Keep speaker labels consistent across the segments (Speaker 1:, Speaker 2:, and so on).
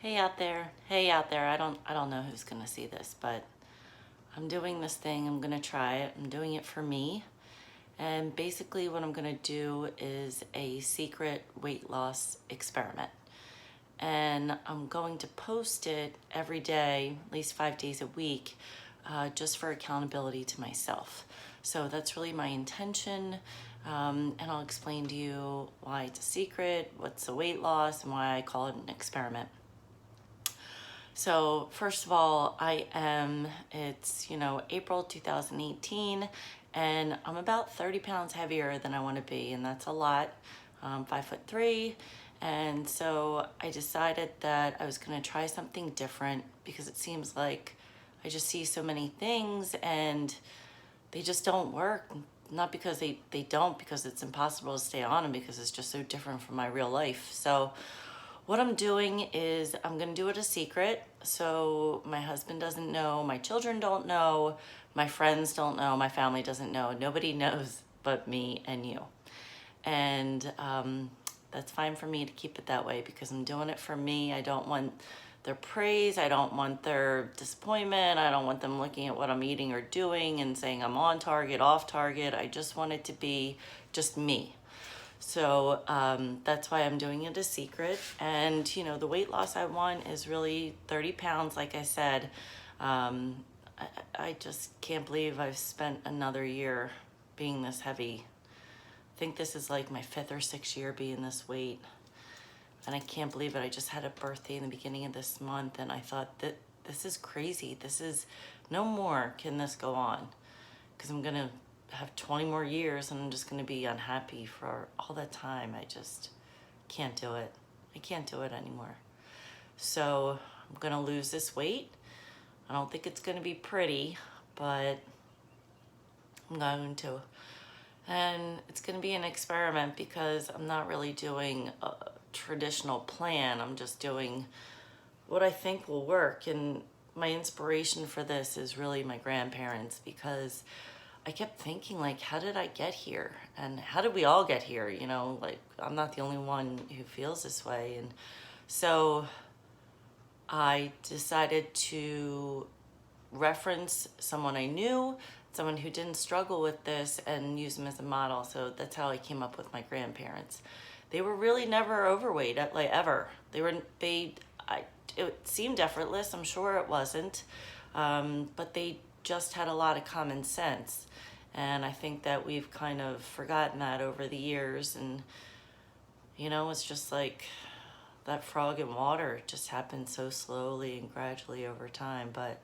Speaker 1: Hey out there. I don't know who's gonna see this, but I'm doing this thing. I'm gonna try it. I'm doing it for me. And basically what I'm gonna do is a secret weight loss experiment. And I'm going to post it every day, at least 5 days a week, just for accountability to myself. So that's really my intention. And I'll explain to you why it's a secret, what's the weight loss, and why I call it an experiment. So first of all, it's April 2018, and I'm about 30 pounds heavier than I want to be, and that's a lot. I'm 5'3", and so I decided that I was going to try something different because it seems like I just see so many things and they just don't work. Not because they don't, because it's impossible to stay on them because it's just so different from my real life. So what I'm doing is I'm gonna do it a secret, so my husband doesn't know, my children don't know, my friends don't know, my family doesn't know. Nobody knows but me and you. And that's fine for me to keep it that way because I'm doing it for me. I don't want their praise. I don't want their disappointment. I don't want them looking at what I'm eating or doing and saying I'm on target, off target. I just want it to be just me. So that's why I'm doing it a secret. And, the weight loss I want is really 30 pounds, like I said. I just can't believe I've spent another year being this heavy. I think this is like my 5th or 6th year being this weight. And I can't believe it. I just had a birthday in the beginning of this month, and I thought that this is crazy. This is, no more can this go on. Because I'm going to have 20 more years and I'm just going to be unhappy for all that time. I just can't do it. I can't do it anymore. So I'm going to lose this weight. I don't think it's going to be pretty, but I'm going to. And it's going to be an experiment because I'm not really doing a traditional plan. I'm just doing what I think will work. And my inspiration for this is really my grandparents, because I kept thinking, like, how did I get here? And how did we all get here? Like, I'm not the only one who feels this way. And so I decided to reference someone I knew, someone who didn't struggle with this, and use them as a model. So that's how I came up with my grandparents. They were really never overweight, like, ever. It seemed effortless. I'm sure it wasn't. But they just had a lot of common sense. And I think that we've kind of forgotten that over the years. And, it's just like that frog in water. It just happened so slowly and gradually over time. But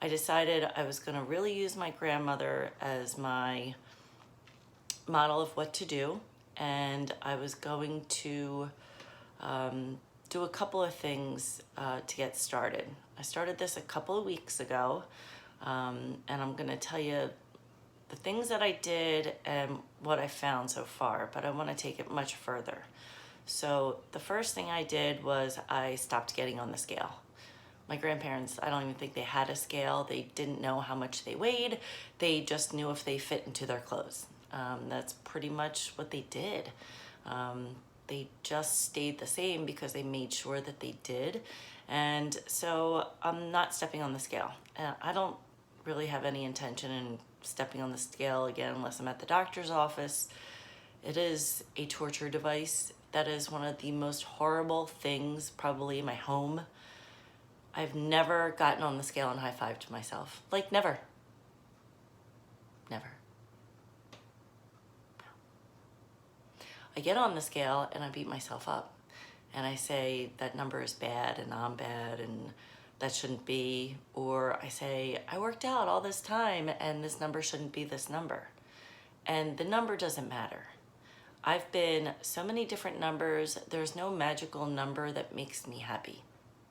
Speaker 1: I decided I was going to really use my grandmother as my model of what to do. And I was going to do a couple of things to get started. I started this a couple of weeks ago. And I'm going to tell you the things that I did and what I found so far, but I want to take it much further. So the first thing I did was I stopped getting on the scale. My grandparents, I don't even think they had a scale. They didn't know how much they weighed. They just knew if they fit into their clothes. That's pretty much what they did. They just stayed the same because they made sure that they did. And so I'm not stepping on the scale. I don't really have any intention in stepping on the scale again unless I'm at the doctor's office. It is a torture device. That is one of the most horrible things probably in my home. I've never gotten on the scale and high-fived to myself. Like, never. Never. No. I get on the scale and I beat myself up. And I say that number is bad and I'm bad and that shouldn't be. Or I say, I worked out all this time and this number shouldn't be this number. And the number doesn't matter. I've been so many different numbers. There's no magical number that makes me happy.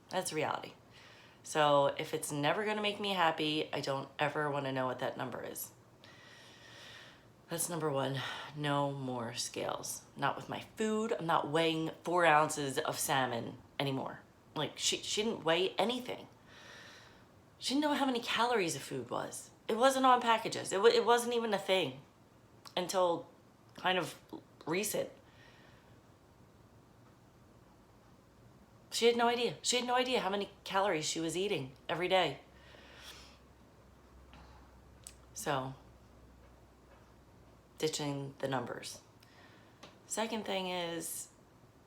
Speaker 1: That's reality. So if it's never gonna make me happy, I don't ever wanna know what that number is. That's number one. No more scales. Not with my food. I'm not weighing 4 ounces of salmon anymore. Like, she didn't weigh anything. She didn't know how many calories a food was. It wasn't on packages. It wasn't even a thing until kind of recent. She had no idea. She had no idea how many calories she was eating every day. So, ditching the numbers. Second thing is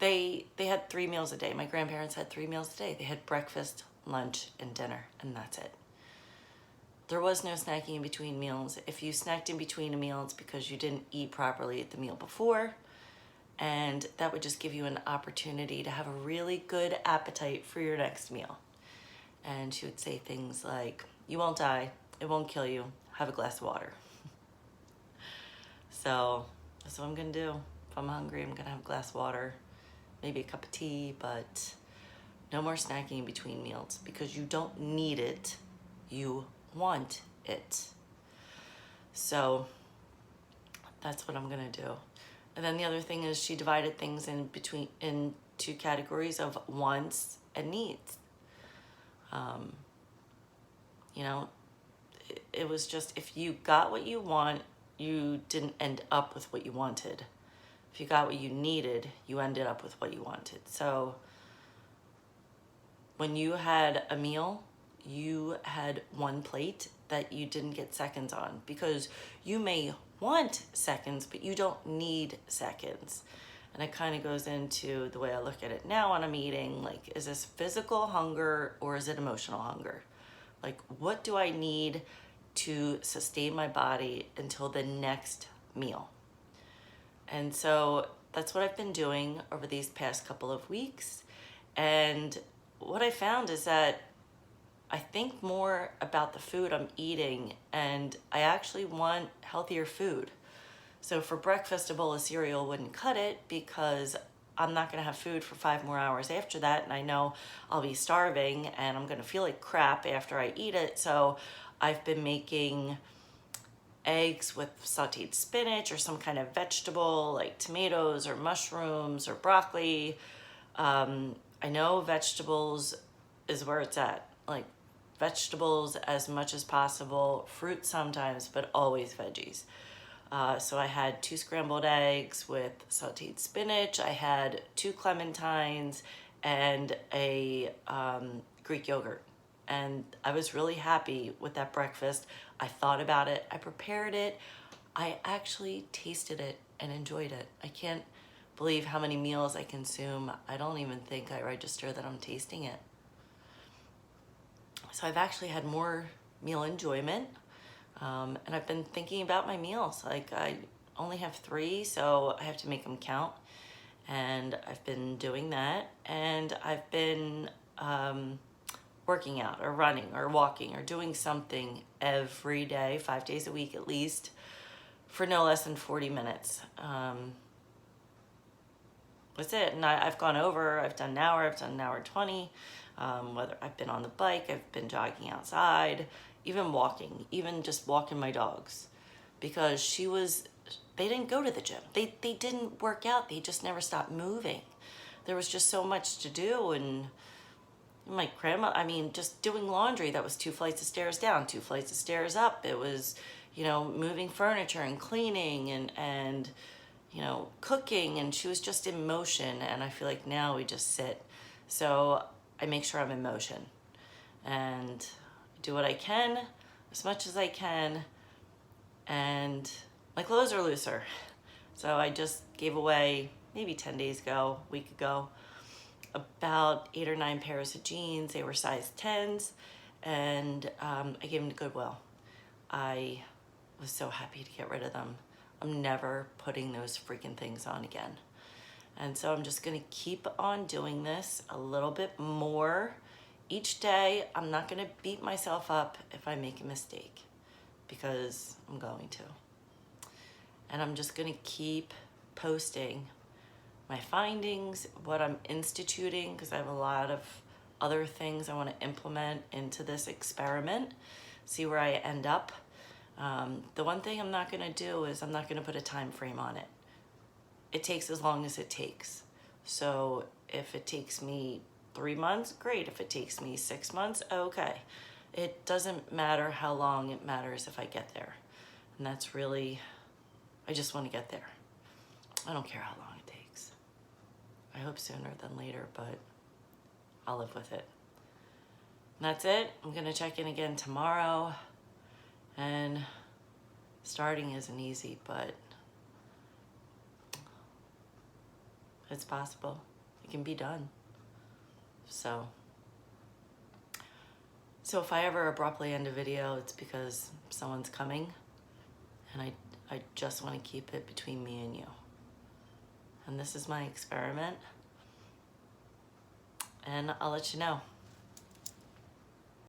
Speaker 1: they had 3 meals a day. My grandparents had 3 meals a day. They had breakfast, lunch, and dinner, and that's it. There was no snacking in between meals. If you snacked in between a meal, it's because you didn't eat properly at the meal before, and that would just give you an opportunity to have a really good appetite for your next meal. And she would say things like, you won't die, it won't kill you, have a glass of water. So that's what I'm gonna do. If I'm hungry, I'm gonna have a glass of water, maybe a cup of tea, but no more snacking in between meals because you don't need it, you want it. So that's what I'm gonna do. And then the other thing is she divided things into categories of wants and needs. You know, it was just, if you got what you want, you didn't end up with what you wanted. If you got what you needed, you ended up with what you wanted. So when you had a meal, you had one plate that you didn't get seconds on, because you may want seconds, but you don't need seconds. And it kind of goes into the way I look at it now when I'm eating, like, is this physical hunger or is it emotional hunger? Like, what do I need to sustain my body until the next meal? And so that's what I've been doing over these past couple of weeks. And what I found is that I think more about the food I'm eating, and I actually want healthier food. So for breakfast, a bowl of cereal wouldn't cut it because I'm not gonna have food for 5 more hours after that, and I know I'll be starving and I'm gonna feel like crap after I eat it. So I've been making eggs with sauteed spinach or some kind of vegetable like tomatoes or mushrooms or broccoli. I know vegetables is where it's at. Like, vegetables as much as possible, fruit sometimes, but always veggies. So I had 2 scrambled eggs with sauteed spinach. I had 2 clementines and a Greek yogurt. And I was really happy with that breakfast. I thought about it. I prepared it. I actually tasted it and enjoyed it. I can't believe how many meals I consume. I don't even think I register that I'm tasting it. So I've actually had more meal enjoyment. And I've been thinking about my meals. Like, I only have 3, so I have to make them count. And I've been doing that. And I've been working out or running or walking or doing something every day, 5 days a week at least, for no less than 40 minutes. That's it. And I've gone over, I've done an hour, I've done an hour 20. Whether I've been on the bike, I've been jogging outside, even walking, even just walking my dogs, because they didn't go to the gym. They didn't work out. They just never stopped moving. There was just so much to do. And my grandma, I mean, just doing laundry, that was 2 flights of stairs down, 2 flights of stairs up. It was, moving furniture and cleaning and cooking, and she was just in motion. And I feel like now we just sit. So I make sure I'm in motion and do what I can as much as I can. And my clothes are looser. So I just gave away, maybe 10 days ago, a week ago, about 8 or 9 pairs of jeans. They were size 10s, and I gave them to Goodwill. I was so happy to get rid of them. I'm never putting those freaking things on again. And so I'm just gonna keep on doing this a little bit more each day. I'm not gonna beat myself up if I make a mistake, because I'm going to. And I'm just gonna keep posting my findings, what I'm instituting, because I have a lot of other things I want to implement into this experiment, see where I end up. The one thing I'm not going to do is I'm not going to put a time frame on it. It takes as long as it takes. So if it takes me 3 months, great. If it takes me 6 months, okay. It doesn't matter how long, it matters if I get there. And that's really, I just want to get there. I don't care how long it takes. I hope sooner than later, but I'll live with it. And that's it. I'm gonna check in again tomorrow. And starting isn't easy, but it's possible. It can be done. So if I ever abruptly end a video, it's because someone's coming, and I just want to keep it between me and you. And this is my experiment, and I'll let you know.